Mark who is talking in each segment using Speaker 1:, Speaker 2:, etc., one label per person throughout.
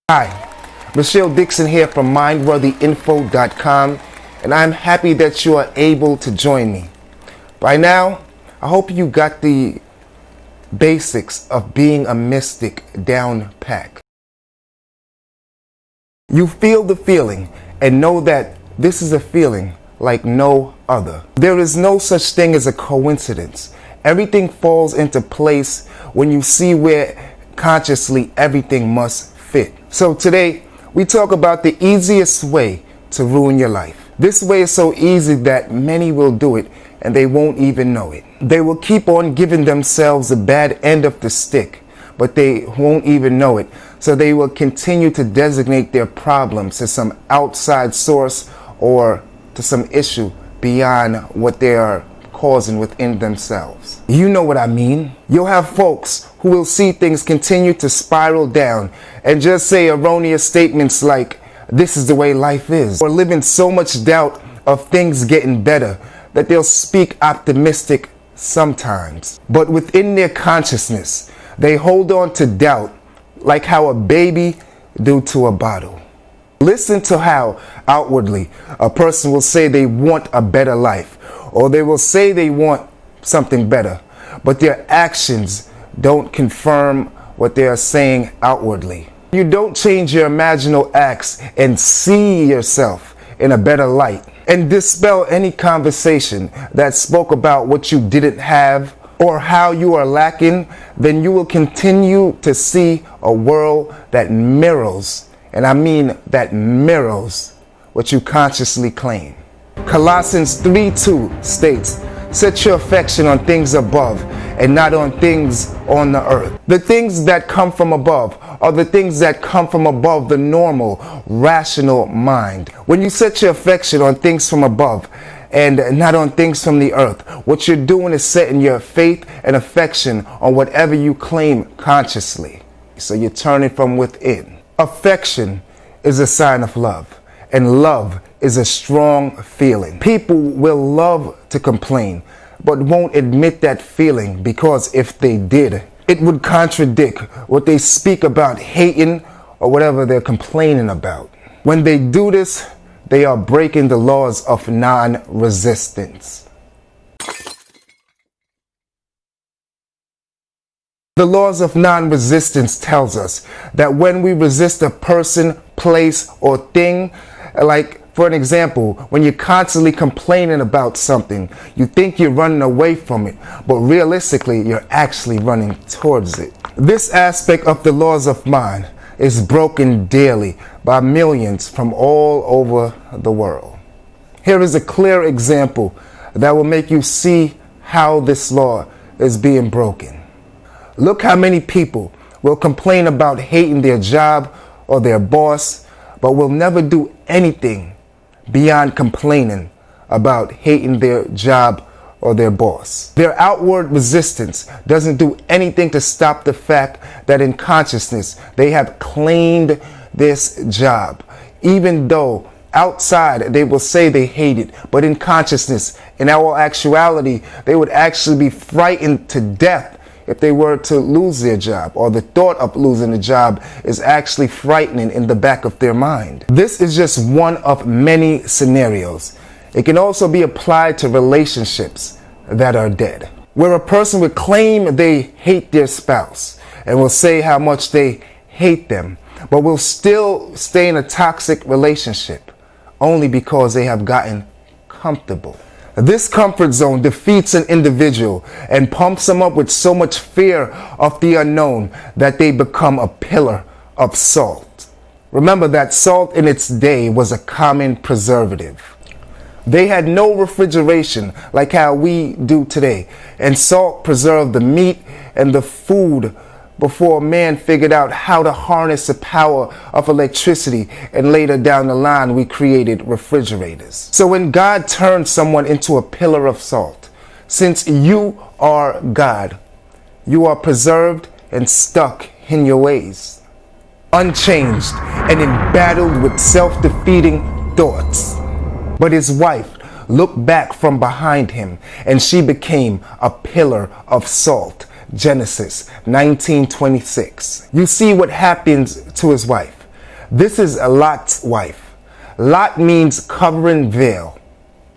Speaker 1: Hi, Rasheeal Dixon here from mindworthyinfo.com, and I'm happy that you are able to join me. By now, I hope you got the basics of being a mystic down pat. You feel the feeling and know that this is a feeling like no other. There is no such thing as a coincidence. Everything falls into place when you see where consciously everything must fit. So today, we talk about the easiest way to ruin your life. This way is so easy that many will do it and they won't even know it. They will keep on giving themselves the bad end of the stick, but they won't even know it. So they will continue to designate their problems to some outside source or to some issue beyond what they are causing within themselves. You know what I mean? You'll have folks who will see things continue to spiral down and just say erroneous statements like, this is the way life is, or live in so much doubt of things getting better that they'll speak optimistic sometimes. But within their consciousness, they hold on to doubt like how a baby do to a bottle. Listen to how outwardly a person will say they want a better life, or they will say they want something better, but their actions don't confirm what they are saying outwardly. You don't change your imaginal acts and see yourself in a better light and dispel any conversation that spoke about what you didn't have or how you are lacking, then you will continue to see a world that mirrors, and I mean that mirrors, what you consciously claim. Colossians 3:2 states, set your affection on things above and not on things on the earth. The things that come from above are the things that come from above the normal, rational mind. When you set your affection on things from above and not on things from the earth, what you're doing is setting your faith and affection on whatever you claim consciously. So you're turning from within. Affection is a sign of love, and love is a strong feeling. People will love to complain, but won't admit that feeling because if they did, it would contradict what they speak about hating or whatever they're complaining about. When they do this, they are breaking the laws of non-resistance. The laws of non-resistance tells us that when we resist a person, place, or thing, like for an example, when you're constantly complaining about something, you think you're running away from it, but realistically, you're actually running towards it. This aspect of the laws of mind is broken daily by millions from all over the world. Here is a clear example that will make you see how this law is being broken. Look how many people will complain about hating their job or their boss, but will never do anything beyond complaining about hating their job or their boss. Their outward resistance doesn't do anything to stop the fact that in consciousness they have claimed this job, even though outside they will say they hate it, but in consciousness, in our actuality, they would actually be frightened to death if they were to lose their job, or the thought of losing a job is actually frightening in the back of their mind. This is just one of many scenarios. It can also be applied to relationships that are dead, where a person would claim they hate their spouse and will say how much they hate them, but will still stay in a toxic relationship only because they have gotten comfortable. This comfort zone defeats an individual and pumps them up with so much fear of the unknown that they become a pillar of salt. Remember that salt in its day was a common preservative. They had no refrigeration like how we do today, and salt preserved the meat and the food before man figured out how to harness the power of electricity, and later down the line we created refrigerators. So when God turned someone into a pillar of salt, since you are God, you are preserved and stuck in your ways, unchanged and embattled with self-defeating thoughts. But his wife looked back from behind him and she became a pillar of salt, Genesis 19:26. You see what happens to his wife. This is Lot's wife. Lot means covering veil.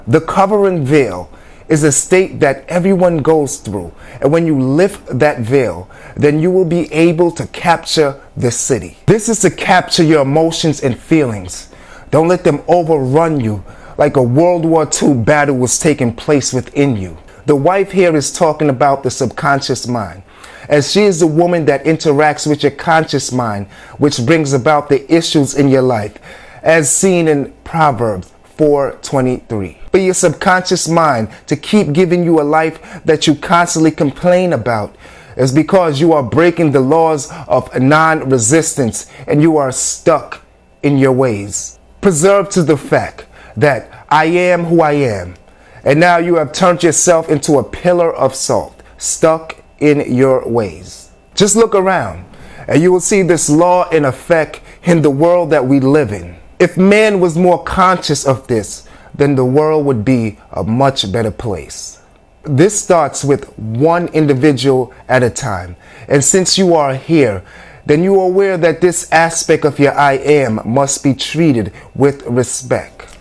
Speaker 1: The covering veil is a state that everyone goes through. And when you lift that veil, then you will be able to capture the city. This is to capture your emotions and feelings. Don't let them overrun you like a World War II battle was taking place within you. The wife here is talking about the subconscious mind, as she is the woman that interacts with your conscious mind, which brings about the issues in your life, as seen in Proverbs 4:23. For your subconscious mind to keep giving you a life that you constantly complain about is because you are breaking the laws of non-resistance and you are stuck in your ways. Preserve to the fact that I am who I am, and now you have turned yourself into a pillar of salt, stuck in your ways. Just look around and you will see this law in effect in the world that we live in. If man was more conscious of this, then the world would be a much better place. This starts with one individual at a time. And since you are here, then you are aware that this aspect of your I am must be treated with respect.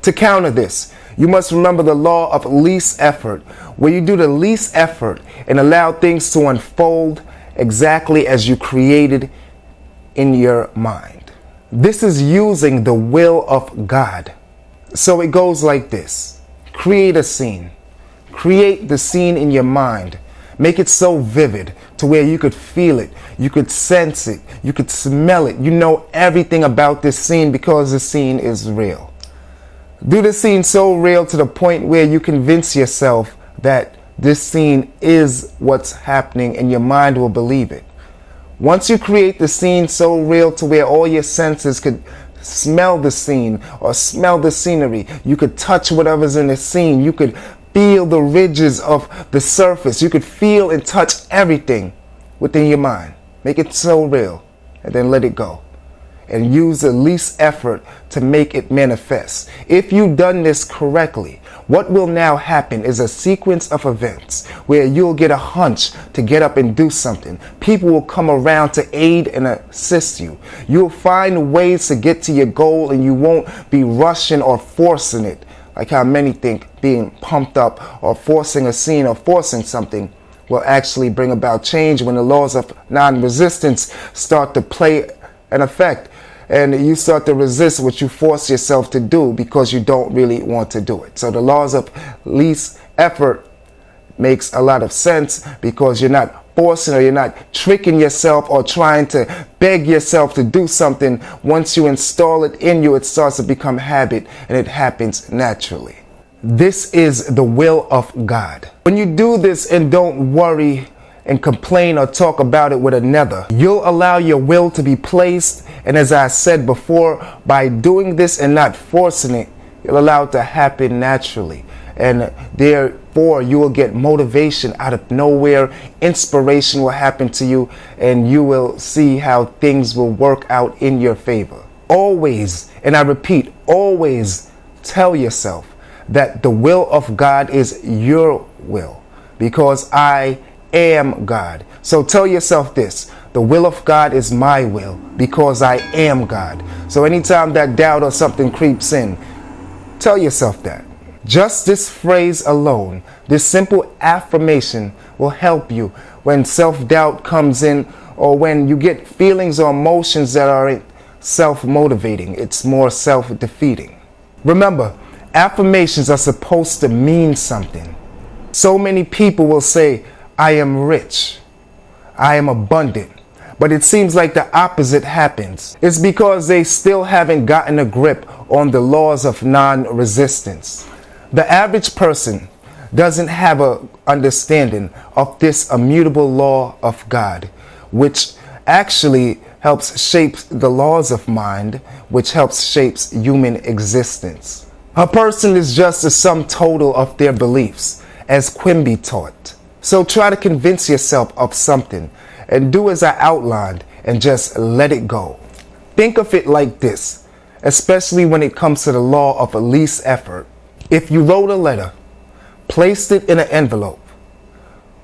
Speaker 1: To counter this, you must remember the law of least effort, where you do the least effort and allow things to unfold exactly as you created in your mind. This is using the will of God. So it goes like this. Create a scene. Create the scene in your mind. Make it so vivid to where you could feel it, you could sense it, you could smell it. You know everything about this scene because the scene is real. Do the scene so real to the point where you convince yourself that this scene is what's happening and your mind will believe it. Once you create the scene so real to where all your senses could smell the scene or smell the scenery, you could touch whatever's in the scene, you could feel the ridges of the surface, you could feel and touch everything within your mind. Make it so real and then let it go. And use the least effort to make it manifest. If you've done this correctly, what will now happen is a sequence of events where you'll get a hunch to get up and do something. People will come around to aid and assist you. You'll find ways to get to your goal and you won't be rushing or forcing it, like how many think being pumped up or forcing a scene or forcing something will actually bring about change when the laws of non-resistance start to play an effect. And you start to resist what you force yourself to do because you don't really want to do it. So the laws of least effort makes a lot of sense because you're not forcing or you're not tricking yourself or trying to beg yourself to do something. Once you install it in you, it starts to become habit and it happens naturally. This is the will of God. When you do this and don't worry and complain or talk about it with another, you'll allow your will to be placed. And as I said before, by doing this and not forcing it, you'll allow it to happen naturally. And therefore, you will get motivation out of nowhere. Inspiration will happen to you, and you will see how things will work out in your favor. Always, and I repeat, always tell yourself that the will of God is your will, because I am God. So tell yourself this: the will of God is my will because I am God. So anytime that doubt or something creeps in, tell yourself that. Just this phrase alone, this simple affirmation, will help you when self-doubt comes in or when you get feelings or emotions that aren't self-motivating. It's more self-defeating. Remember, affirmations are supposed to mean something. So many people will say, I am rich, I am abundant, but it seems like the opposite happens. It's because they still haven't gotten a grip on the laws of non-resistance. The average person doesn't have an understanding of this immutable law of God, which actually helps shape the laws of mind, which helps shapes human existence. A person is just the sum total of their beliefs, as Quimby taught. So try to convince yourself of something and do as I outlined and just let it go. Think of it like this, especially when it comes to the law of least effort. If you wrote a letter, placed it in an envelope,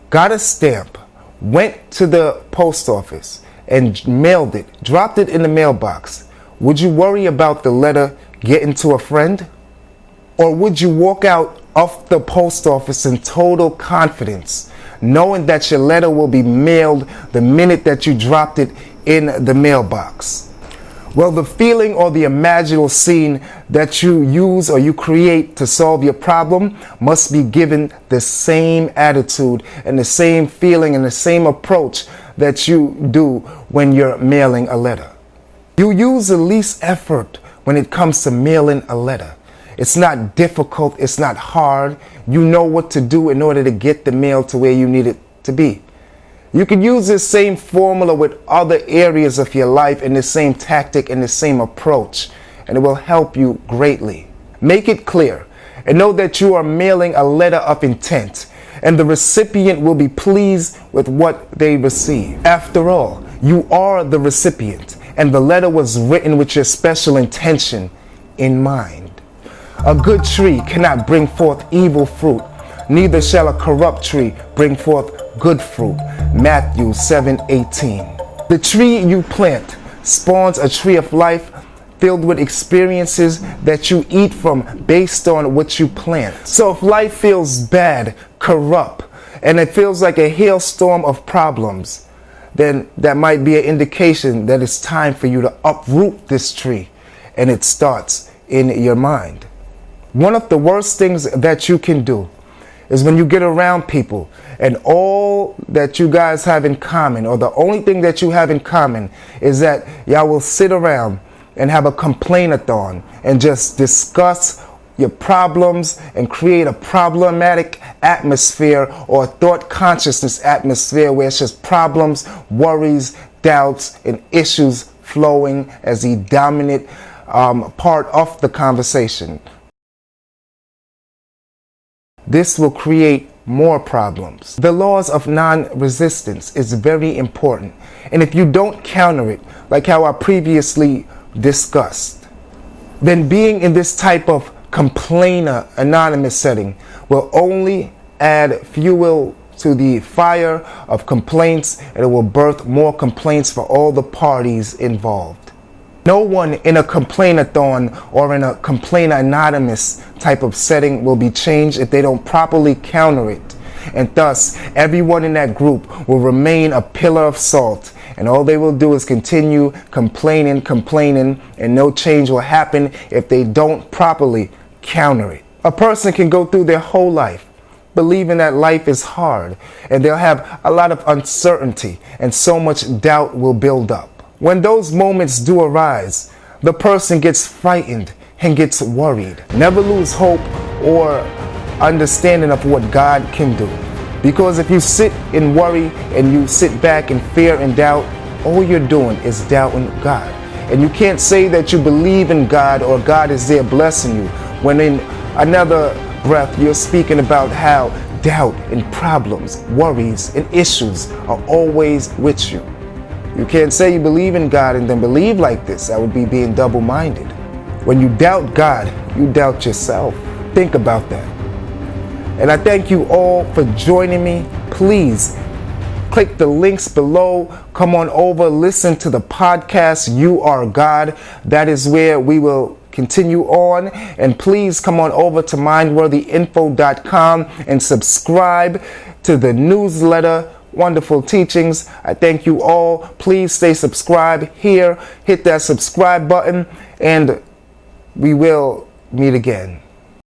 Speaker 1: got a stamp, went to the post office and mailed it, dropped it in the mailbox, Would you worry about the letter getting to a friend? Or would you walk out of the post office in total confidence, knowing that your letter will be mailed the minute that you dropped it in the mailbox? Well, the feeling or the imaginal scene that you use or you create to solve your problem must be given the same attitude and the same feeling and the same approach that you do when you're mailing a letter. You use the least effort when it comes to mailing a letter. It's not difficult, it's not hard. You know what to do in order to get the mail to where you need it to be. You can use this same formula with other areas of your life and the same tactic and the same approach, and it will help you greatly. Make it clear and know that you are mailing a letter of intent, and the recipient will be pleased with what they receive. After all, you are the recipient, and the letter was written with your special intention in mind. A good tree cannot bring forth evil fruit, neither shall a corrupt tree bring forth good fruit. Matthew 7:18. The tree you plant spawns a tree of life filled with experiences that you eat from based on what you plant. So if life feels bad, corrupt, and it feels like a hailstorm of problems, then that might be an indication that it's time for you to uproot this tree, and it starts in your mind. One of the worst things that you can do is when you get around people and all that you guys have in common, or the only thing that you have in common, is that y'all will sit around and have a complain-a-thon and just discuss your problems and create a problematic atmosphere or a thought consciousness atmosphere where it's just problems, worries, doubts, and issues flowing as the dominant part of the conversation. This will create more problems. The laws of non-resistance is very important, and if you don't counter it, like how I previously discussed, then being in this type of complainer anonymous setting will only add fuel to the fire of complaints, and it will birth more complaints for all the parties involved. No one in a complain-a-thon or in a complainer anonymous type of setting will be changed if they don't properly counter it. And thus, everyone in that group will remain a pillar of salt. And all they will do is continue complaining, and no change will happen if they don't properly counter it. A person can go through their whole life believing that life is hard, and they'll have a lot of uncertainty, and so much doubt will build up. When those moments do arise, the person gets frightened and gets worried. Never lose hope or understanding of what God can do. Because if you sit in worry and you sit back in fear and doubt, all you're doing is doubting God. And you can't say that you believe in God or God is there blessing you, when in another breath you're speaking about how doubt and problems, worries and issues are always with you. You can't say you believe in God and then believe like this. That would be being double-minded. When you doubt God, you doubt yourself. Think about that. And I thank you all for joining me. Please click the links below. Come on over, listen to the podcast, You Are God. That is where we will continue on. And please come on over to mindworthyinfo.com and subscribe to the newsletter, Wonderful Teachings. I thank you all. Please stay subscribed here. Hit that subscribe button, and we will meet again.